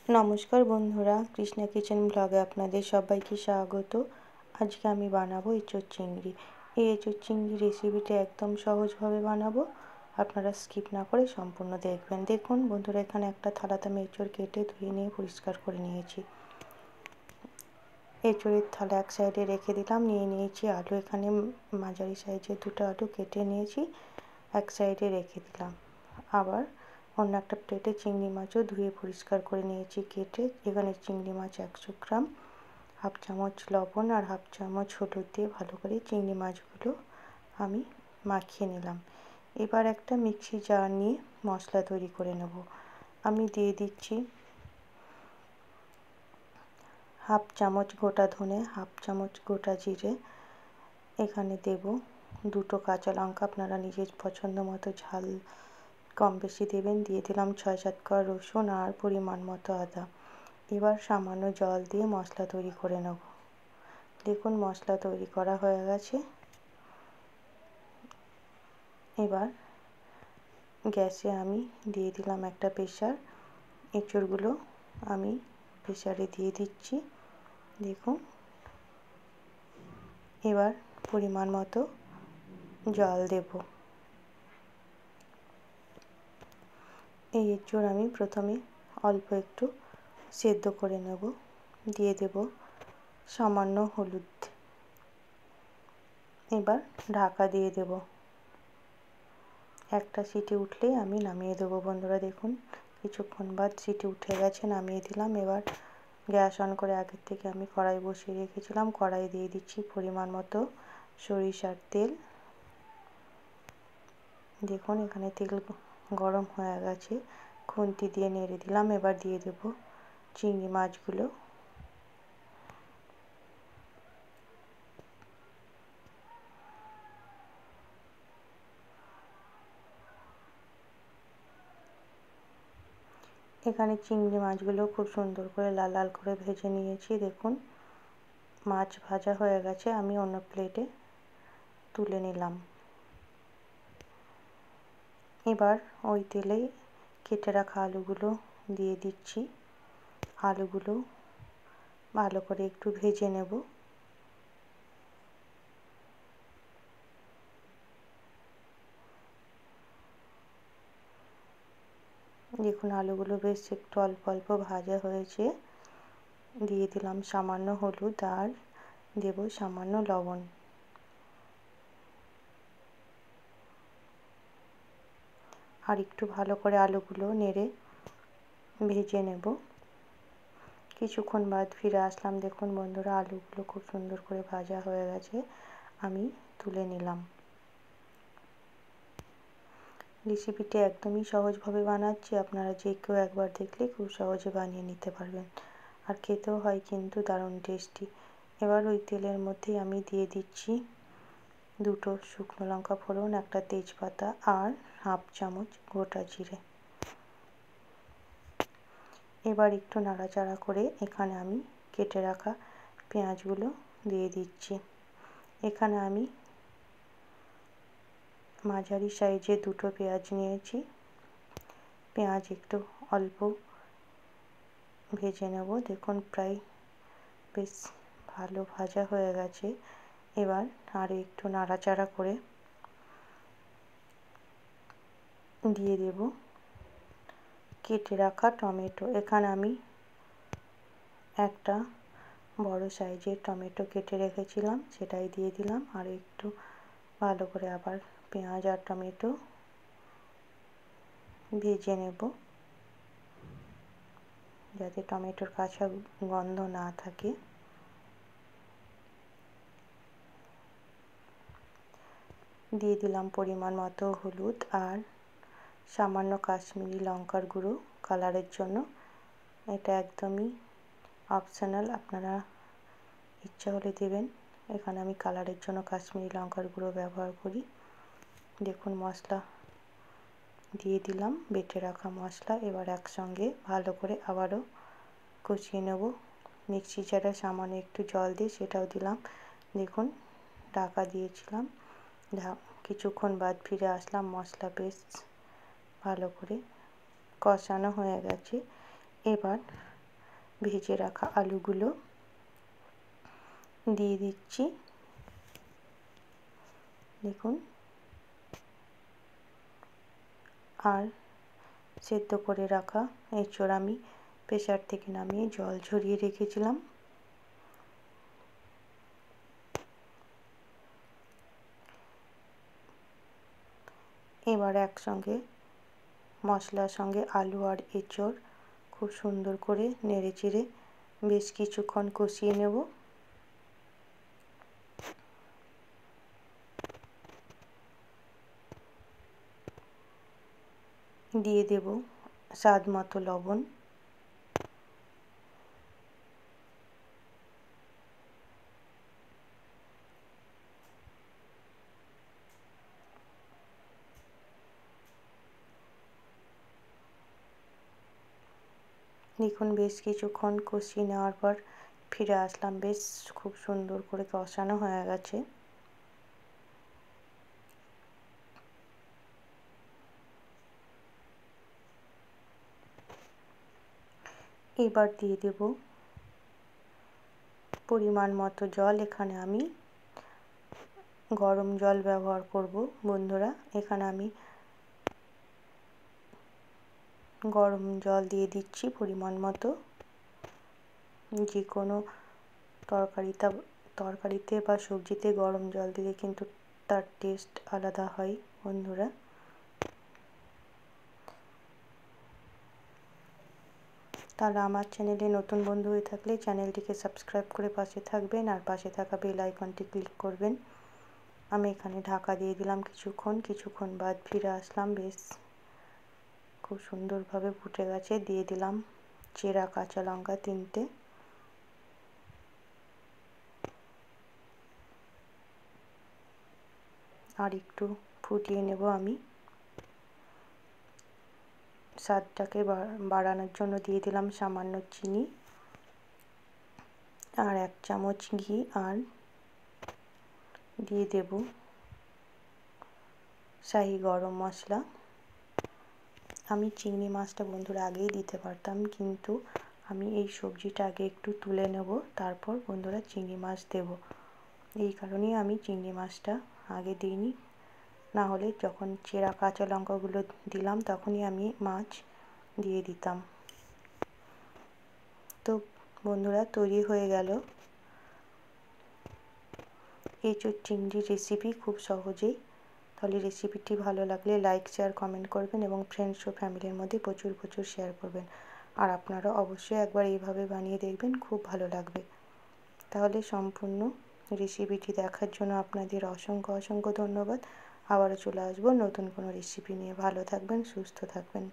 নমস্কার বন্ধুরা, কৃষ্ণা কিচেন ব্লগে আপনাদের সবাইকে স্বাগত। আজকে আমি বানাবো এঁচোড় চিংড়ি। এই এঁচোড় চিংড়ি রেসিপিটা একদম সহজভাবে বানাবো, আপনারা স্কিপ না করে সম্পূর্ণ দেখবেন। দেখুন বন্ধুরা, এখানে একটা থালাতে আমি এঁচোড় কেটে ধুয়ে নিয়ে পরিষ্কার করে নিয়েছি। এঁচোড়ের থালা এক সাইডে রেখে দিলাম। নিয়ে নিয়েছি আলু, এখানে মাঝারি সাইজের দুটো আলু কেটে নিয়েছি, এক সাইডে রেখে দিলাম। আবার অন্য একটা প্লেটে চিংড়ি মাছও ধুয়ে পরিষ্কার করে নিয়েছি কেটে। এখানে চিংড়ি মাছ 100 গ্রাম, হাফ চামচ লবণ আর হাফ চামচ হলুদ দিয়ে ভালো করে চিংড়ি মাছগুলো আমি মাখিয়ে নিলাম। এবার একটা মিক্সি জার নিয়ে মশলা তৈরি করে নেব। আমি দিয়ে দিচ্ছি হাফ চামচ গোটা ধনে, হাফ চামচ গোটা জিরে, এখানে দেব দুটো কাঁচা লঙ্কা, আপনারা নিজের পছন্দ মতো ঝাল কম বেশি দেবেন। দিয়ে দিলাম 6-7 কোয়া রসুন আর পরিমাণ মতো আদা। এবার সামান্য জল দিয়ে মশলা তৈরি করে নেব। দেখুন মশলা তৈরি করা হয়ে গেছে। এবার গ্যাসে আমি দিয়ে দিলাম একটা প্রেসার। এঁচোড়গুলো আমি প্রেসারে দিয়ে দিচ্ছি। দেখুন এবার পরিমাণ মতো জল দেব। এই এঁচোড় আমি প্রথমে অল্প একটু সেদ্ধ করে নেব। দিয়ে দেব সামান্য হলুদ। এবার ঢাকা দিয়ে দেব। একটা সিটি উঠলেই আমি নামিয়ে দেবো। বন্ধুরা দেখুন কিছুক্ষণ বাদ সিটি উঠে গেছে, নামিয়ে দিলাম। এবার গ্যাস অন করে আগের থেকে আমি কড়াই বসিয়ে রেখেছিলাম। কড়াই দিয়ে দিচ্ছি পরিমাণ মতো সরিষার তেল। দেখুন এখানে তেল গরম হয়ে গেছে, খুন্তি দিয়ে নেড়ে দিলাম। এবার দিয়ে দেব চিংড়ি মাছগুলো। এখানে চিংড়ি মাছগুলো খুব সুন্দর করে লাল লাল করে ভেজে নিয়েছি। দেখুন মাছ ভাজা হয়ে গেছে, আমি অন্য প্লেটে তুলে নিলাম। এবার ওই তেলেই কেটে রাখা আলুগুলো দিয়ে দিচ্ছি। আলুগুলো ভালো করে একটু ভেজে নেব। দেখুন আলুগুলো বেশ একটু অল্প অল্প ভাজা হয়েছে। দিয়ে দিলাম সামান্য হলুদ আর দেব সামান্য লবণ। আর একটু ভালো করে আলুগুলো নেড়ে ভেজে নেব। কিছুক্ষণ বাদ ফিরে আসলাম। দেখুন বন্ধুরা আলুগুলো খুব সুন্দর করে ভাজা হয়ে গেছে, আমি তুলে নিলাম। রেসিপিটি একদমই সহজভাবে বানাচ্ছি, আপনারা যে কেউ একবার দেখলে খুব সহজে বানিয়ে নিতে পারবেন। আর খেতেও হয় কিন্তু দারুণ টেস্টি। এবার ওই তেলের মধ্যেই আমি দিয়ে দিচ্ছি দুটো শুকনো লঙ্কা ফোড়ন, একটা তেজপাতা আর হাফ চামচ গোটা জিরে। এবার একটু নাড়াচাড়া করে এখানে আমি কেটে রাখা পেঁয়াজগুলো দিয়ে দিচ্ছি। এখানে আমি মাঝারি সাইজে দুটো পেঁয়াজ নিয়েছি। পেঁয়াজ একটু অল্প ভেজে নেব। দেখুন প্রায় বেশ ভালো ভাজা হয়ে গেছে। এবার আরও একটু নাড়াচাড়া করে দিয়ে দেব কেটে রাখা টমেটো। এখানে আমি একটা বড় সাইজের টমেটো কেটে রেখেছিলাম, সেটাই দিয়ে দিলাম। আর একটু ভালো করে আবার পেঁয়াজ আর টমেটো ভেজে নেব, যাতে টমেটোর কাঁচা গন্ধ না থাকে। দিয়ে দিলাম পরিমাণ মতো হলুদ আর সামান্য কাশ্মীরি লঙ্কার গুঁড়ো কালারের জন্য। এটা একদমই অপশনাল, আপনারা ইচ্ছা হলে দেবেন। এখানে আমি কালারের জন্য কাশ্মীরি লঙ্কার গুঁড়ো ব্যবহার করি। দেখুন মশলা দিয়ে দিলাম, বেটে রাখা মশলা। এবার একসঙ্গে ভালো করে আবারও কষিয়ে নেব। মিক্সি জারে সামান্য একটু জল দিয়ে সেটাও দিলাম। দেখুন ঢাকা দিয়েছিলাম, কিছুক্ষণ বাদ ফিরে আসলাম। মশলা বেশ ভালো করে কষানো হয়ে গেছে। এবার ভেজে রাখা আলুগুলো দিয়ে দিচ্ছি। দেখুন, আর সেদ্ধ করে রাখা এঁচোড় আমি প্রেসার থেকে নামিয়ে জল ঝরিয়ে রেখেছিলাম। এবার একসঙ্গে মশলার সঙ্গে আলু আর এঁচোড় খুব সুন্দর করে নেড়েচেড়ে বেশ কিছুক্ষণ কষিয়ে নেব। দিয়ে দেব স্বাদ মতো লবণ। দেখুন, বেশ কিছুক্ষণ কষিয়ে নেওয়ার পর ফিরে আসলাম। বেশ খুব সুন্দর করে কষানো হয়ে গেছে। এবার দিয়ে দেব পরিমাণ মতো জল। এখানে আমি গরম জল ব্যবহার করব বন্ধুরা। এখানে আমি গরম জল দিয়ে দিচ্ছি পরিমাণ মতো। যে কোনো তরকারিতে বা সবজিতে গরম জল দিলে কিন্তু তার টেস্ট আলাদা হয় বন্ধুরা। তাহলে আমার চ্যানেলে নতুন বন্ধু হয়ে থাকলে চ্যানেলটিকে সাবস্ক্রাইব করে পাশে থাকবেন আর পাশে থাকা বেল আইকনটি ক্লিক করবেন। আমি এখানে ঢাকা দিয়ে দিলাম কিছুক্ষণ বাদ ফিরে আসলাম। বেশ খুব সুন্দরভাবে ফুটে গেছে। দিয়ে দিলাম চেরা কাঁচা লঙ্কা 3টে। আর একটু ফুটিয়ে নেব আমি। স্বাদটাকে বাড়ানোর জন্য দিয়ে দিলাম সামান্য চিনি আর 1 চামচ ঘি, আর দিয়ে দেব শাহি গরম মশলা। আমি চিংড়ি মাছটা বন্ধুরা আগেই দিতে পারতাম, কিন্তু আমি এই সবজিটা আগে একটু তুলে নেব, তারপর বন্ধুরা চিংড়ি মাছ দেব। এই কারণেই আমি চিংড়ি মাছটা আগে দিইনি, না হলে যখন চেরা কাঁচা লঙ্কাগুলো দিলাম তখনই আমি মাছ দিয়ে দিতাম। তো বন্ধুরা, তৈরি হয়ে গেল এঁচোড় চিংড়ির রেসিপি খুব সহজেই। তাহলে রেসিপিটি ভালো লাগলে লাইক, শেয়ার, কমেন্ট করবেন এবং ফ্রেন্ডস ও ফ্যামিলির মধ্যে প্রচুর শেয়ার করবেন। আর আপনারা অবশ্যই একবার এইভাবে বানিয়ে দেখবেন, খুব ভালো লাগবে। তাহলে সম্পূর্ণ রেসিপিটি দেখার জন্য আপনাদের অসংখ্য ধন্যবাদ। আবারও চলে আসবো নতুন কোনো রেসিপি নিয়ে। ভালো থাকবেন, সুস্থ থাকবেন।